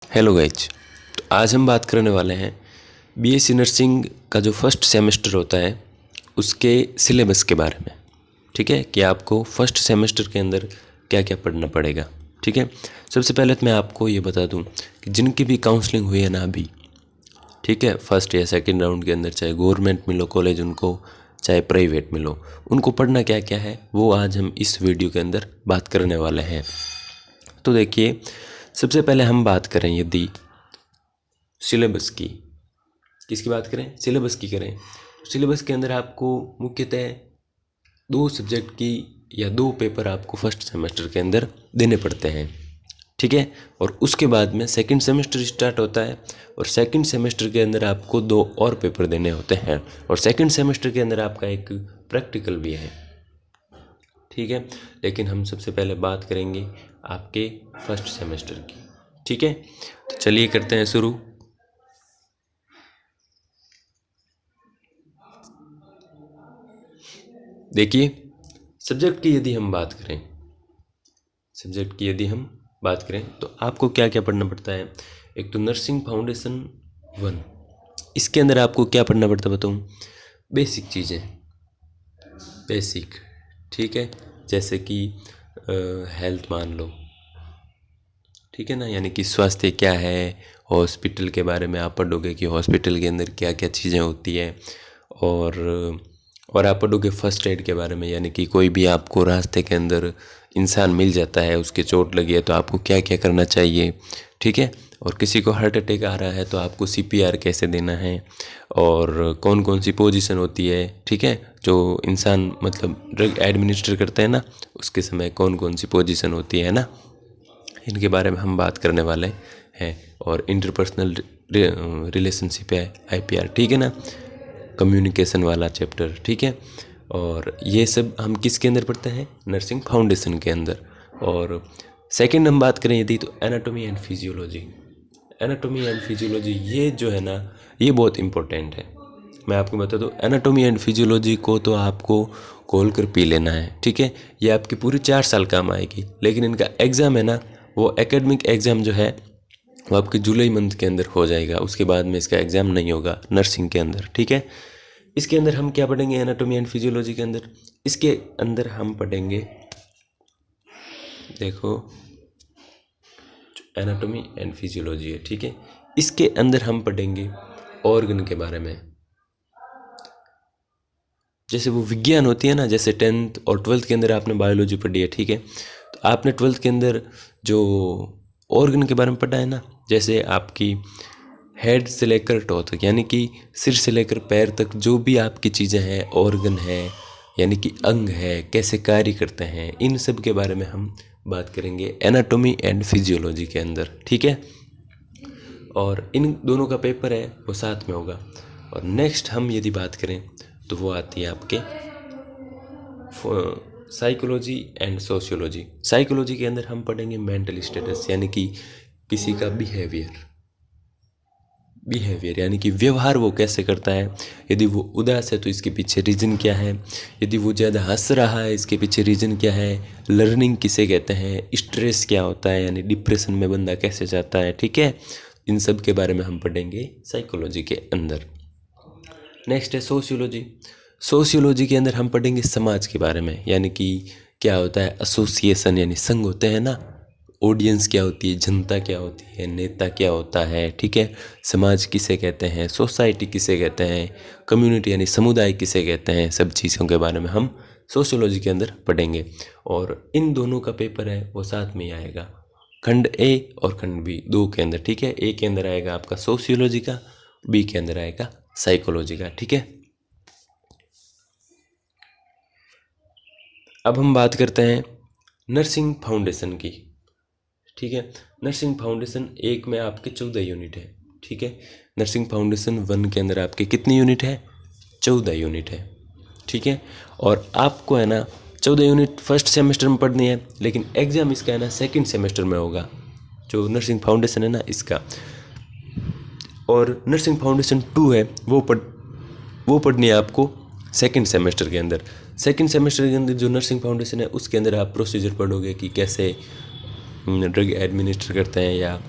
Hello guys. तो आज हम बात करने वाले हैं बीएससी नर्सिंग का जो फर्स्ट सेमेस्टर होता है उसके सिलेबस के बारे में। ठीक है, कि आपको फर्स्ट सेमेस्टर के अंदर क्या क्या पढ़ना पड़ेगा। ठीक है, सबसे पहले तो मैं आपको ये बता दूं कि जिनकी भी काउंसलिंग हुई है ना अभी, ठीक है, फर्स्ट या सेकंड राउंड के अंदर, चाहे गवर्नमेंट मिलो कॉलेज उनको, चाहे प्राइवेट मिलो उनको, पढ़ना क्या क्या है वो आज हम इस वीडियो के अंदर बात करने वाले हैं। तो देखिए, सबसे पहले हम बात करें यदि सिलेबस की, किसकी बात करें, सिलेबस की करें। सिलेबस के अंदर आपको मुख्यतः 2 सब्जेक्ट की या 2 पेपर आपको फर्स्ट सेमेस्टर के अंदर देने पड़ते हैं। ठीक है, और उसके बाद में सेकंड सेमेस्टर स्टार्ट होता है और सेकंड सेमेस्टर के अंदर आपको 2 और पेपर देने होते हैं और सेकंड सेमेस्टर के अंदर आपका एक प्रैक्टिकल भी है। ठीक है, लेकिन हम सबसे पहले बात करेंगे आपके फर्स्ट सेमेस्टर की। ठीक है, तो चलिए करते हैं शुरू। देखिए, सब्जेक्ट की यदि हम बात करें तो आपको क्या क्या पढ़ना पड़ता है। एक तो नर्सिंग फाउंडेशन 1, इसके अंदर आपको क्या पढ़ना पड़ता है बताऊँ। बेसिक चीज़ें, बेसिक, ठीक है, जैसे कि हेल्थ मान लो, ठीक है ना, यानी कि स्वास्थ्य क्या है, हॉस्पिटल के बारे में आप पढ़ोगे कि हॉस्पिटल के अंदर क्या क्या चीज़ें होती है, और आप पढ़ोगे फर्स्ट एड के बारे में, यानी कि कोई भी आपको रास्ते के अंदर इंसान मिल जाता है, उसके चोट लगी है तो आपको क्या क्या करना चाहिए। ठीक है, और किसी को हार्ट अटैक आ रहा है तो आपको सीपीआर कैसे देना है और कौन कौन सी पोजीशन होती है। ठीक है, जो इंसान मतलब ड्रग एडमिनिस्टर करते हैं ना, उसके समय कौन कौन सी पोजीशन होती है ना, इनके बारे में हम बात करने वाले हैं। और इंटरपर्सनल रिलेशनशिप है, आईपीआर, ठीक है ना, कम्युनिकेशन वाला चैप्टर। ठीक है, और ये सब हम किसके अंदर पढ़ते हैं, नर्सिंग फाउंडेशन के अंदर। और सेकंड हम बात करें यदि, तो anatomy and physiology. Anatomy and physiology ये जो है ना, ये बहुत इंपॉर्टेंट है। मैं आपको बता दूँ, एनाटॉमी एंड फिजियोलॉजी को तो आपको खोल कर पी लेना है। ठीक है, ये आपकी पूरी 4 साल काम आएगी, लेकिन इनका एग्ज़ाम है ना, वो एकेडमिक एग्ज़ाम जो है वो आपके जुलाई मंथ के अंदर हो जाएगा। उसके बाद में इसका एग्ज़ाम नहीं होगा नर्सिंग के अंदर। ठीक है, इसके अंदर हम क्या पढ़ेंगे, एनाटॉमी एंड फिजियोलॉजी के अंदर, इसके अंदर हम पढ़ेंगे, देखो एनाटॉमी एंड फिजियोलॉजी है, ठीक है, इसके अंदर हम पढ़ेंगे ऑर्गन के बारे में। जैसे वो विज्ञान होती है ना, जैसे 10th और 12th के अंदर आपने बायोलॉजी पढ़ी है, ठीक है, तो आपने 12th के अंदर जो ऑर्गन के बारे में पढ़ा है ना, जैसे आपकी हेड से लेकर टो तक, यानी कि सिर से लेकर पैर तक जो भी आपकी चीज़ें हैं, ऑर्गन है यानी कि अंग है, कैसे कार्य करते हैं, इन सब के बारे में हम बात करेंगे एनाटॉमी एंड फिजियोलॉजी के अंदर। ठीक है, और इन दोनों का पेपर है वो साथ में होगा। और नेक्स्ट हम यदि बात करें तो वो आती है आपके साइकोलॉजी एंड सोशियोलॉजी। साइकोलॉजी के अंदर हम पढ़ेंगे मेंटल स्टेटस, यानी कि किसी का बिहेवियर यानी कि व्यवहार वो कैसे करता है। यदि वो उदास है तो इसके पीछे रीज़न क्या है, यदि वो ज़्यादा हंस रहा है इसके पीछे रीज़न क्या है, लर्निंग किसे कहते हैं, स्ट्रेस क्या होता है, यानी डिप्रेशन में बंदा कैसे जाता है। ठीक है, इन सब के बारे में हम पढ़ेंगे साइकोलॉजी के अंदर। नेक्स्ट है सोशियोलॉजी। सोशियोलॉजी के अंदर हम पढ़ेंगे समाज के बारे में, यानी कि क्या होता है एसोसिएशन, यानी संघ होते हैं ना, ऑडियंस क्या होती है, जनता क्या होती है, नेता क्या होता है। ठीक है, समाज किसे कहते हैं, सोसाइटी किसे कहते हैं, कम्युनिटी यानी समुदाय किसे कहते हैं, सब चीज़ों के बारे में हम सोशियोलॉजी के अंदर पढ़ेंगे। और इन दोनों का पेपर है वो साथ में ही आएगा, खंड ए और खंड बी, 2 के अंदर। ठीक है, ए के अंदर आएगा आपका सोशियोलॉजी का, बी के अंदर आएगा साइकोलॉजी का। ठीक है, अब हम बात करते हैं नर्सिंग फाउंडेशन की। ठीक है, नर्सिंग फाउंडेशन 1 में आपके 14 यूनिट है। ठीक है, नर्सिंग फाउंडेशन 1 के अंदर आपके कितनी यूनिट है, 14 यूनिट है। ठीक है, और आपको है ना 14 यूनिट फर्स्ट सेमेस्टर में पढ़नी है, लेकिन एग्ज़ाम इसका है ना सेकंड सेमेस्टर में होगा, जो नर्सिंग फाउंडेशन है ना इसका। और नर्सिंग फाउंडेशन 2 है वो पढ़नी है आपको सेकंड सेमेस्टर के अंदर। सेकंड सेमेस्टर के अंदर जो नर्सिंग फाउंडेशन है उसके अंदर आप प्रोसीजर पढ़ोगे कि कैसे ड्रग एडमिनिस्टर करते हैं, या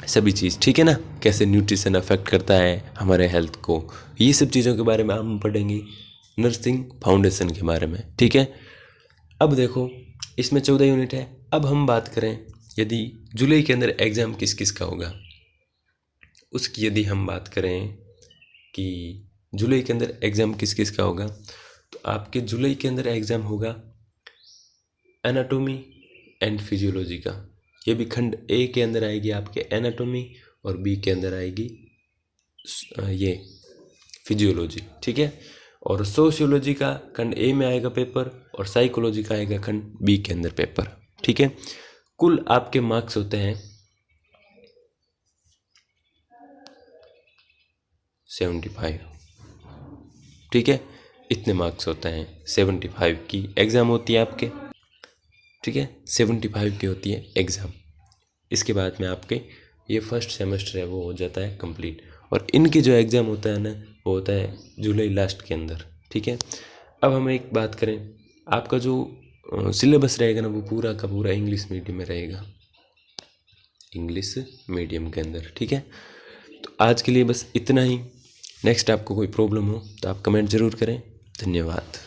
सभी चीज़, ठीक है ना, कैसे न्यूट्रिशन अफेक्ट करता है हमारे हेल्थ को, ये सब चीज़ों के बारे में हम पढ़ेंगे नर्सिंग फाउंडेशन के बारे में, ठीक है। अब देखो इसमें 14 यूनिट है। अब हम बात करें यदि जुलाई के अंदर एग्ज़ाम किस किस का होगा, उसकी यदि हम बात करें कि जुलाई के अंदर एग्ज़ाम किस किस का होगा, तो आपके जुलाई के अंदर एग्ज़ाम होगा एनाटॉमी एंड फिजियोलॉजी का। ये भी खंड ए के अंदर आएगी आपके एनाटॉमी और बी के अंदर आएगी ये फिजियोलॉजी, ठीक है। और सोशियोलॉजी का खंड ए में आएगा पेपर और साइकोलॉजी का आएगा खंड बी के अंदर पेपर, ठीक है। कुल आपके मार्क्स होते हैं 75, ठीक है। इतने मार्क्स होते हैं, 75 की एग्ज़ाम होती है आपके, ठीक है। 75 की होती है एग्ज़ाम। इसके बाद में आपके ये फर्स्ट सेमेस्टर है वो हो जाता है कंप्लीट। और इनके जो एग्ज़ाम होता है ना वो होता है जुलाई लास्ट के अंदर, ठीक है। अब हम एक बात करें, आपका जो सिलेबस रहेगा ना वो पूरा का पूरा इंग्लिश मीडियम में रहेगा, इंग्लिश मीडियम के अंदर, ठीक है। तो आज के लिए बस इतना ही। नेक्स्ट आपको कोई प्रॉब्लम हो तो आप कमेंट ज़रूर करें। धन्यवाद।